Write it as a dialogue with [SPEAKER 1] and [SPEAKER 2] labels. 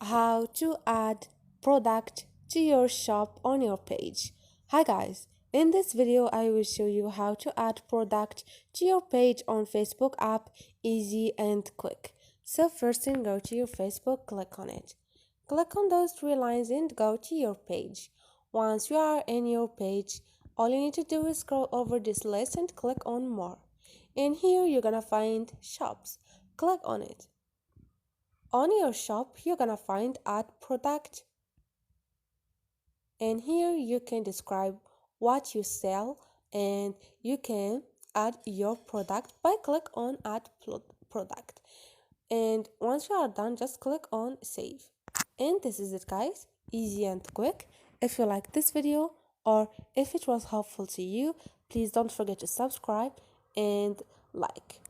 [SPEAKER 1] How to add product to your shop on your page. Hi guys, in this video I will show you how to add product to your page on Facebook app, easy and quick. So first thing, go to your Facebook, click on it. Click on those three lines and go to your page. Once you are in your page, all you need to do is scroll over this list and click on more. In here you're gonna find shops. Click on it. On your shop, you're gonna find add product, and here you can describe what you sell and you can add your product by click on add product. And once you are done, just click on save. And this is it guys, easy and quick. If you like this video or if it was helpful to you, please don't forget to subscribe and like.